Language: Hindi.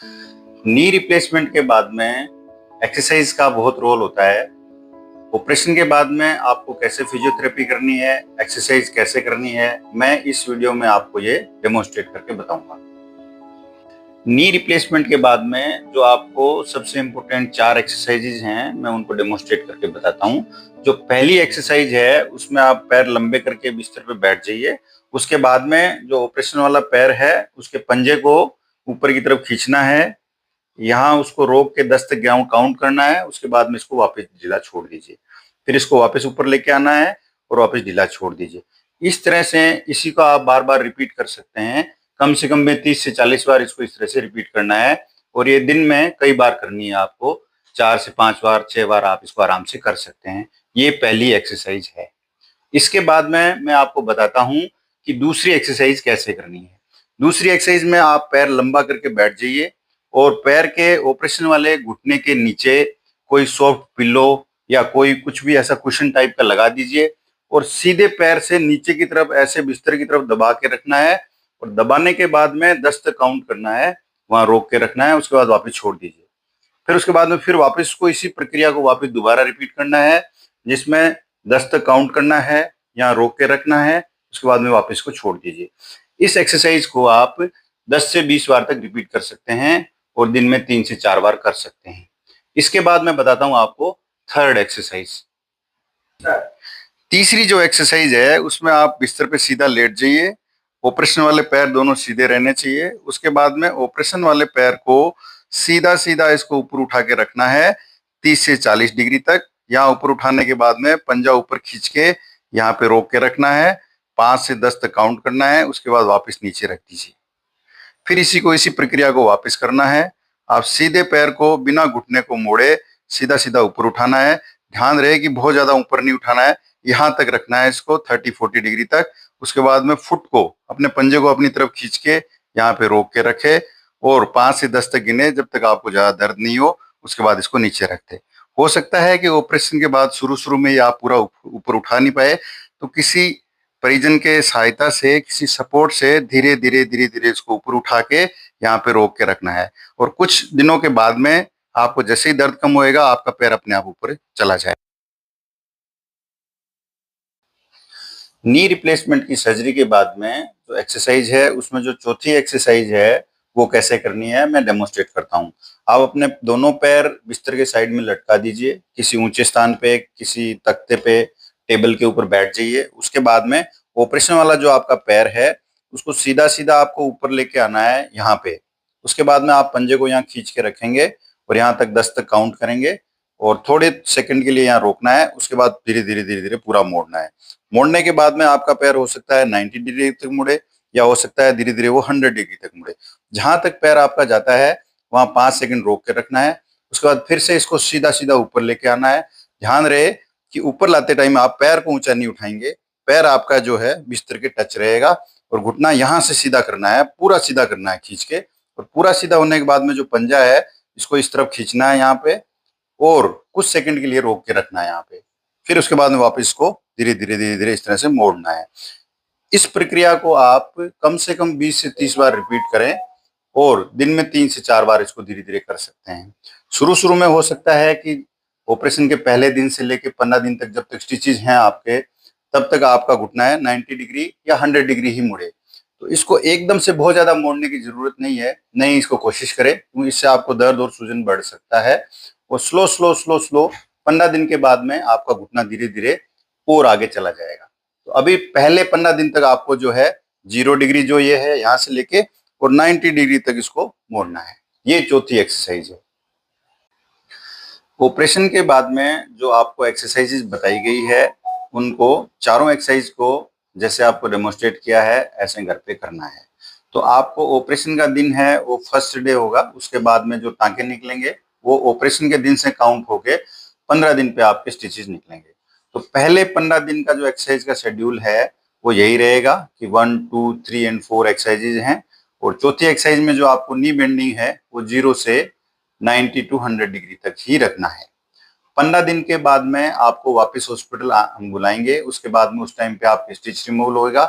नी रिप्लेसमेंट के बाद में एक्सरसाइज का बहुत रोल होता है। ऑपरेशन के बाद में आपको कैसे फिजियोथेरेपी करनी है, एक्सरसाइज कैसे करनी है, मैं इस वीडियो में आपको ये डेमोन्स्ट्रेट करके बताऊंगा। नी रिप्लेसमेंट के बाद में जो आपको सबसे इम्पोर्टेंट 4 एक्सरसाइजेज हैं, मैं उनको डेमोन्स्ट्रेट करके बताता हूँ। जो पहली एक्सरसाइज है उसमें आप पैर लंबे करके बिस्तर पे बैठ जाइए। उसके बाद में जो ऑपरेशन वाला पैर है उसके पंजे को ऊपर की तरफ खींचना है। यहाँ उसको रोक के 10 तक काउंट करना है। उसके बाद में इसको वापस ढीला छोड़ दीजिए। फिर इसको वापस ऊपर लेके आना है और वापस ढीला छोड़ दीजिए। इस तरह से इसी को आप बार बार रिपीट कर सकते हैं। कम से कम में 30 से 40 बार इसको इस तरह से रिपीट करना है और ये दिन में कई बार करनी है आपको। 4 से 5 बार 6 बार आप इसको आराम से कर सकते हैं। ये पहली एक्सरसाइज है। इसके बाद में मैं आपको बताता हूँ कि दूसरी एक्सरसाइज कैसे करनी है। दूसरी एक्सरसाइज में आप पैर लंबा करके बैठ जाइए और पैर के ऑपरेशन वाले घुटने के नीचे कोई सॉफ्ट पिलो या कोई कुछ भी ऐसा कुशन टाइप का लगा दीजिए और सीधे पैर से नीचे की तरफ ऐसे बिस्तर की तरफ दबा के रखना है और दबाने के बाद में 10 तक काउंट करना है, वहां रोक के रखना है। उसके बाद वापस छोड़ दीजिए। फिर उसके बाद में फिर वापस को इसी प्रक्रिया को वापस दोबारा रिपीट करना है, जिसमें 10 तक काउंट करना है, यहाँ रोक के रखना है, उसके बाद में वापस को छोड़ दीजिए। इस एक्सरसाइज को आप 10 से 20 बार तक रिपीट कर सकते हैं और दिन में 3 से 4 बार कर सकते हैं। इसके बाद मैं बताता हूं आपको थर्ड एक्सरसाइज। तीसरी जो एक्सरसाइज है उसमें आप बिस्तर पे सीधा लेट जाइए। ऑपरेशन वाले पैर दोनों सीधे रहने चाहिए। उसके बाद में ऑपरेशन वाले पैर को सीधा सीधा इसको ऊपर उठा के रखना है 30 से 40 डिग्री तक। यहाँ ऊपर उठाने के बाद में पंजा ऊपर खींच के यहाँ पे रोक के रखना है। 5 से 10 तक काउंट करना है। उसके बाद वापस नीचे रख दीजिए। फिर इसी प्रक्रिया को वापस करना है। आप सीधे पैर को बिना घुटने को मोड़े सीधा सीधा ऊपर उठाना है। ध्यान रहे कि बहुत ज्यादा ऊपर नहीं उठाना है, यहाँ तक रखना है इसको 30-40 डिग्री तक। उसके बाद में फुट को अपने पंजे को अपनी तरफ खींच के यहाँ पे रोक के रखे और 5 से 10 तक गिने जब तक आपको ज्यादा दर्द नहीं हो। उसके बाद इसको नीचे रखते। हो सकता है कि ऑपरेशन के बाद शुरू शुरू में ये आप पूरा ऊपर उठा नहीं पाए, तो किसी परिजन के सहायता से, किसी सपोर्ट से धीरे धीरे धीरे धीरे इसको ऊपर उठा के यहाँ पे रोक के रखना है। और कुछ दिनों के बाद में आपको जैसे ही दर्द कम होएगा आपका पैर अपने आप ऊपर चला जाए। नी रिप्लेसमेंट की सर्जरी के बाद में जो एक्सरसाइज है उसमें जो चौथी एक्सरसाइज है वो कैसे करनी है मैं डेमोन्स्ट्रेट करता हूँ। आप अपने दोनों पैर बिस्तर के साइड में लटका दीजिए, किसी ऊंचे स्थान पे, किसी तख्ते पे, टेबल के ऊपर बैठ जाइए। उसके बाद में ऑपरेशन वाला जो आपका पैर है उसको सीधा सीधा आपको ऊपर लेके आना है यहाँ पे। उसके बाद में आप पंजे को यहाँ खींच के रखेंगे और यहाँ तक 10 तक काउंट करेंगे और थोड़े सेकंड के लिए यहाँ रोकना है। उसके बाद धीरे धीरे धीरे धीरे पूरा मोड़ना है। मोड़ने के बाद में आपका पैर हो सकता है 90 डिग्री तक मुड़े या हो सकता है धीरे धीरे वो 100 डिग्री तक मुड़े। जहां तक पैर आपका जाता है वहां 5 सेकंड रोक के रखना है। उसके बाद फिर से इसको सीधा सीधा ऊपर लेके आना है। ध्यान रहे कि ऊपर लाते टाइम आप पैर को ऊंचा नहीं उठाएंगे, पैर आपका जो है बिस्तर के टच रहेगा और घुटना यहाँ से सीधा करना है, पूरा सीधा करना है खींच के। और पूरा सीधा होने के बाद में जो पंजा है इसको इस तरफ खींचना है यहाँ पे और कुछ सेकंड के लिए रोक के रखना है यहाँ पे। फिर उसके बाद में वापस इसको धीरे धीरे धीरे धीरे इस तरह से मोड़ना है। इस प्रक्रिया को आप कम से कम 20 से 30 बार रिपीट करें और दिन में 3 से 4 बार इसको धीरे धीरे कर सकते हैं। शुरू शुरू में हो सकता है कि ऑपरेशन के पहले दिन से लेकर 15 दिन तक जब तक स्टिचेज हैं आपके, तब तक आपका घुटना है 90 डिग्री या 100 डिग्री ही मुड़े। तो इसको एकदम से बहुत ज्यादा मोड़ने की जरूरत नहीं है, नहीं इसको कोशिश करें क्योंकि इससे आपको दर्द और सूजन बढ़ सकता है। और स्लो स्लो स्लो स्लो 15 दिन के बाद में आपका घुटना धीरे धीरे और आगे चला जाएगा। तो अभी पहले 15 दिन तक आपको जो है 0 डिग्री जो ये है यहाँ से लेके और 90 डिग्री तक इसको मोड़ना है। ये चौथी एक्सरसाइज है। ऑपरेशन के बाद में जो आपको एक्सरसाइजेज बताई गई है उनको चारों एक्सरसाइज को जैसे आपको डेमोन्स्ट्रेट किया है ऐसे घर पे करना है। तो आपको ऑपरेशन का दिन है वो फर्स्ट डे होगा। उसके बाद में जो टांके निकलेंगे वो ऑपरेशन के दिन से काउंट होके 15 दिन पे आपके स्टिचेस निकलेंगे। तो पहले 15 दिन का जो एक्सरसाइज का शेड्यूल है वो यही रहेगा कि 1, 2, 3 एंड 4 एक्सरसाइजेज हैं। और चौथी एक्सरसाइज में जो आपको नी बेंडिंग है वो 0 से 90 टू 100 डिग्री तक ही रखना है। 15 दिन के बाद में आपको वापस हॉस्पिटल हम बुलाएंगे। उसके बाद में उस टाइम पे आपके स्टिच रिमूवल होगा।